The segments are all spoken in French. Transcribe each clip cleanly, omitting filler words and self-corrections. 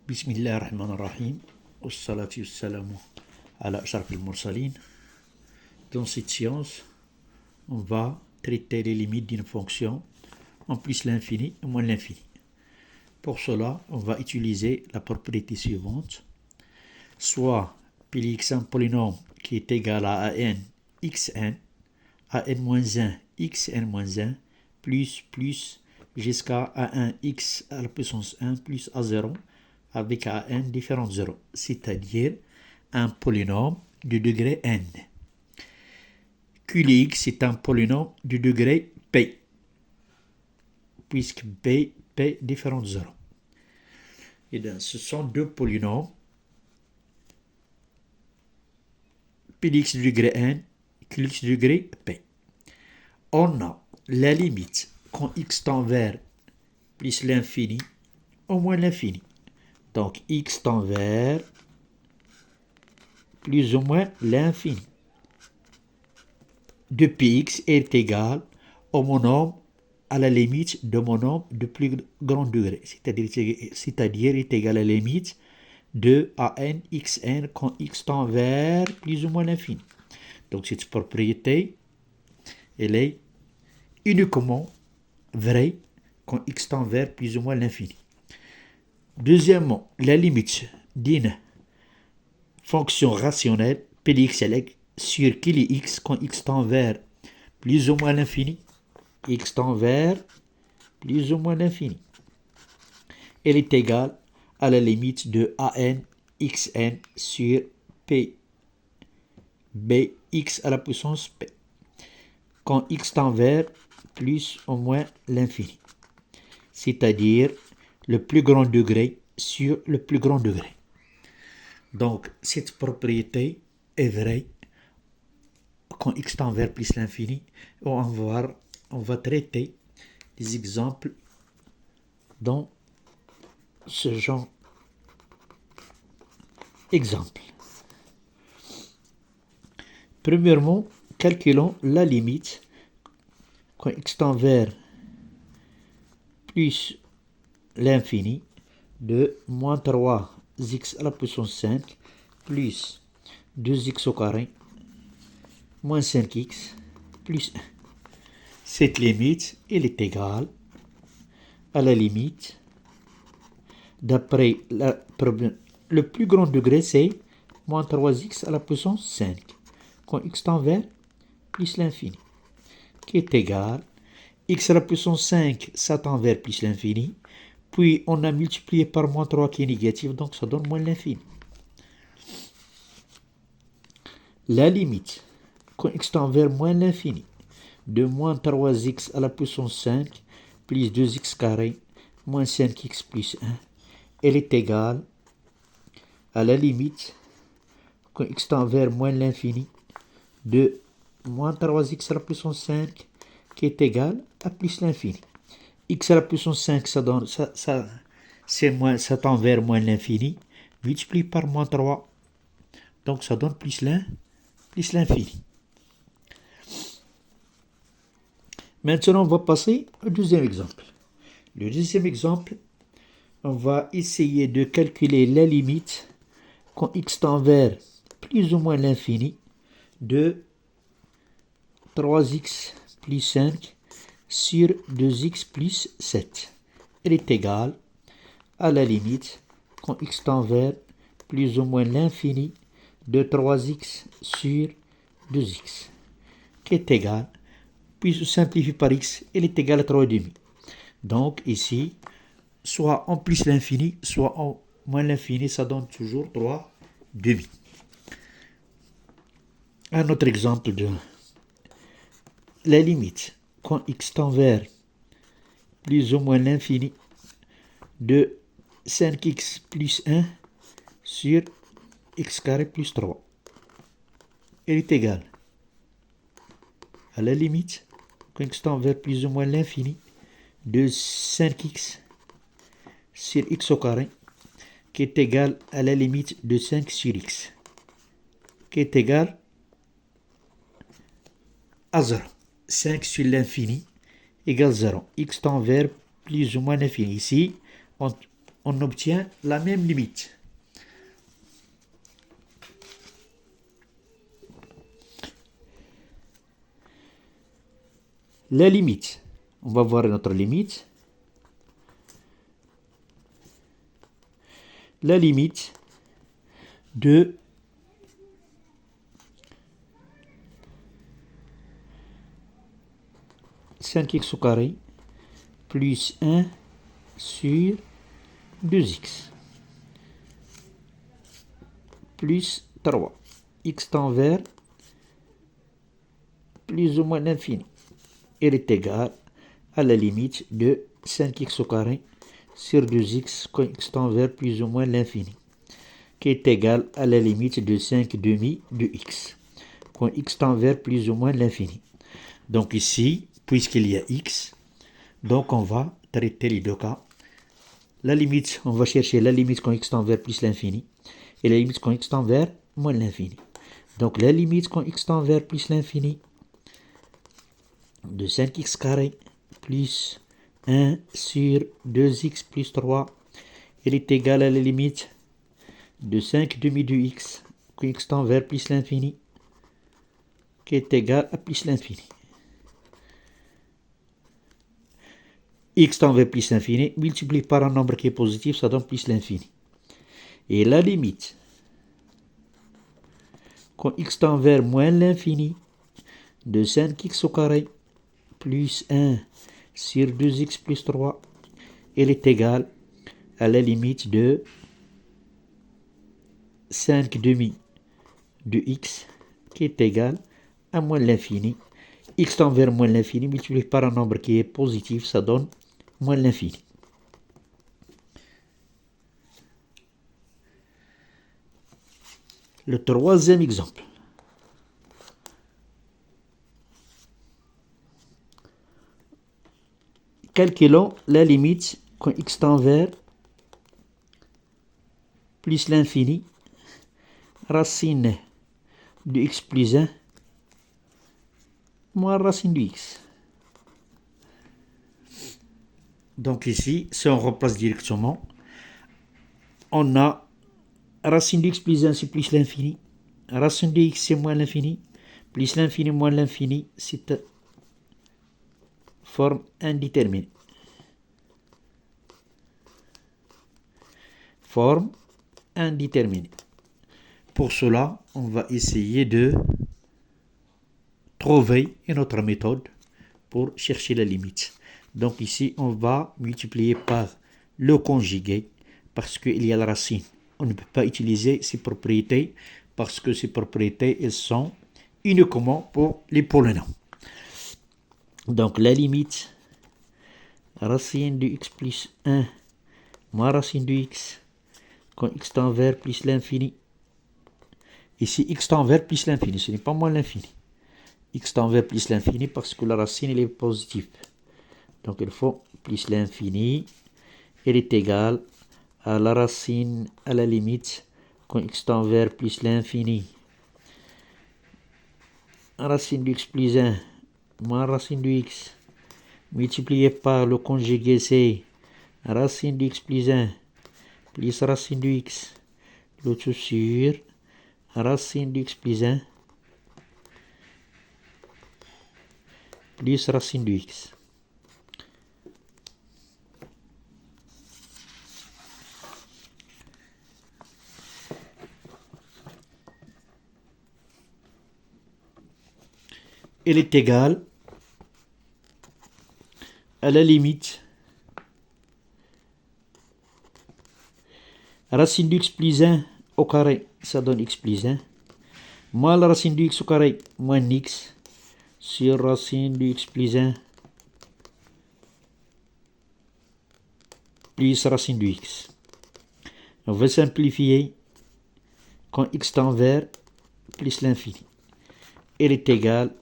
Bismillah ar-Rahman ar-Rahim. Wassalatu wassalamu ala ashraf al-mursalin. Dans cette science, on va traiter les limites d'une fonction en plus l'infini et moins l'infini. Pour cela, on va utiliser la propriété suivante. Soit Px un polynôme qui est égal à an xn, an-1 xn-1, plus jusqu'à a1 x à la puissance 1 plus a0 avec an différent de 0, c'est-à-dire un polynôme du degré n. Qx est un polynôme du degré p, puisque p différent de 0. Et bien, ce sont deux polynômes, Px du degré n, Qx du degré p. On a la limite quand x tend vers plus l'infini au moins l'infini. Donc x tend vers plus ou moins l'infini de px est égal au monôme à la limite de monôme de plus grand degré, c'est-à-dire est égal à la limite de an xn quand x tend vers plus ou moins l'infini. Donc cette propriété, elle est uniquement vraie quand x tend vers plus ou moins l'infini. Deuxièmement, la limite d'une fonction rationnelle Px sur Kix quand x tend vers plus ou moins l'infini, x tend vers plus ou moins l'infini. Elle est égale à la limite de an xn sur p bx à la puissance p quand x tend vers plus ou moins l'infini, c'est-à-dire le plus grand degré sur le plus grand degré. Donc, cette propriété est vraie quand x tend vers plus l'infini. On va traiter des exemples dans ce genre d'exemple. Premièrement, calculons la limite quand x tend vers plus l'infini de moins 3x à la puissance 5 plus 2x au carré moins 5x plus 1. Cette limite, elle est égale à la limite, d'après le plus grand degré, c'est moins 3x à la puissance 5 quand x tend vers plus l'infini, qui est égal x à la puissance 5, ça tend vers plus l'infini, puis on a multiplié par moins 3 qui est négatif, donc ça donne moins l'infini. La limite, quand x tend vers moins l'infini, de moins 3x à la puissance 5 plus 2x carré moins 5x plus 1, elle est égale à la limite, quand x tend vers moins l'infini, de moins 3x à la puissance 5 qui est égal à plus l'infini. X à la puissance 5, ça tend vers moins l'infini, multiplié par moins 3, donc ça donne plus l'infini. Maintenant, on va passer au deuxième exemple. Le deuxième exemple, on va essayer de calculer la limite quand x tend vers plus ou moins l'infini de 3x plus 5 sur 2x plus 7. Elle est égale à la limite quand x tend vers plus ou moins l'infini de 3x sur 2x, qui est égal, puis je simplifie par x, elle est égale à 3,5. Donc ici, soit en plus l'infini, soit en moins l'infini, ça donne toujours 3,5. Un autre exemple de la limite quand x tend vers plus ou moins l'infini de 5x plus 1 sur x carré plus 3. Elle est égale à la limite quand x tend vers plus ou moins l'infini de 5x sur x au carré qui est égal à la limite de 5 sur x qui est égal à 0. 5 sur l'infini égale 0. X tend vers plus ou moins l'infini. Ici, on obtient la même limite. La limite, on va voir notre limite. La limite de cinq x au carré plus 1 sur 2x plus 3. X tend vers plus ou moins l'infini. Elle est égale à la limite de 5x au carré sur 2x quand x tend vers plus ou moins l'infini, qui est égale à la limite de 5 demi de x quand x tend vers plus ou moins l'infini. Donc ici, puisqu'il y a x, donc on va traiter les deux cas. La limite, on va chercher la limite quand x tend vers plus l'infini et la limite quand x tend vers moins l'infini. Donc la limite quand x tend vers plus l'infini de 5x carré plus 1 sur 2x plus 3, elle est égale à la limite de 5 demi de x quand x tend vers plus l'infini, qui est égal à plus l'infini. X tend vers plus l'infini, multiplié par un nombre qui est positif, ça donne plus l'infini. Et la limite, quand x tend vers moins l'infini, de 5x au carré plus 1 sur 2x plus 3, elle est égale à la limite de 5 demi de x, qui est égal à moins l'infini. X tend vers moins l'infini, multiplié par un nombre qui est positif, ça donne moins l'infini. Le troisième exemple. Calculons la limite quand x tend vers plus l'infini, racine de x plus 1 moins racine de x. Donc ici, si on remplace directement, on a racine de x plus 1 c'est plus l'infini, racine de x c'est moins l'infini, plus l'infini moins l'infini, c'est forme indéterminée. Forme indéterminée. Pour cela, on va essayer de trouver une autre méthode pour chercher la limite. Donc ici, on va multiplier par le conjugué parce qu'il y a la racine. On ne peut pas utiliser ces propriétés parce que ces propriétés, elles sont uniquement pour les polynômes. Donc la limite, racine de x plus 1 moins racine de x quand x tend vers plus l'infini. Ici, x tend vers plus l'infini, ce n'est pas moins l'infini. X tend vers plus l'infini parce que la racine elle est positive. Donc il faut plus l'infini, elle est égale à la racine à la limite quand x tend vers plus l'infini. Racine de x plus 1 moins racine de x multiplié par le conjugué c'est racine de x plus 1 plus racine de x, le tout sur racine de x plus 1 plus racine de x. Elle est égale à la limite racine de x plus 1 au carré, ça donne x plus 1, moins la racine de x au carré, moins x, sur racine de x plus 1, plus racine de x. On va simplifier quand x tend vers plus l'infini. Elle est égale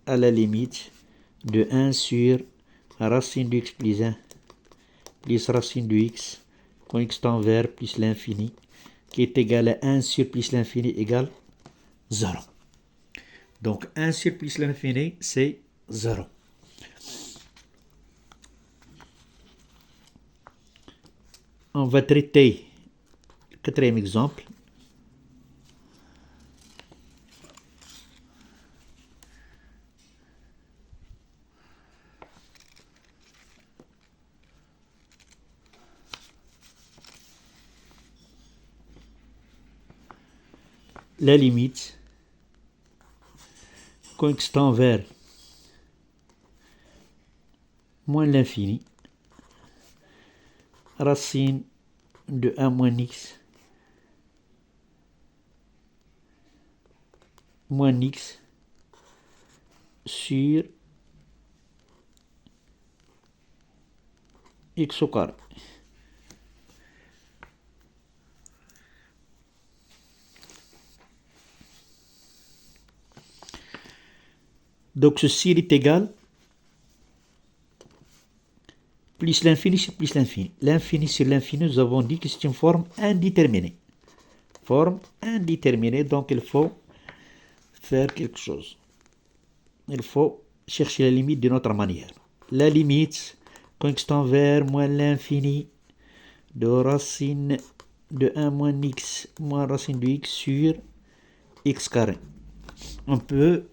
à la limite de 1 sur racine de x plus 1 plus racine de x quand x tend vers plus l'infini, qui est égal à 1 sur plus l'infini égale 0. Donc 1 sur plus l'infini, c'est 0. On va traiter le quatrième exemple. La limite constant vers moins l'infini, racine de 1 moins x moins x sur x au carré. Donc ceci est égal plus l'infini sur plus l'infini. L'infini sur l'infini, nous avons dit que c'est une forme indéterminée. Forme indéterminée, donc il faut faire quelque chose. Il faut chercher la limite d'une autre manière. La limite constant vers moins l'infini de racine de 1 moins x moins racine de x sur x carré. On peut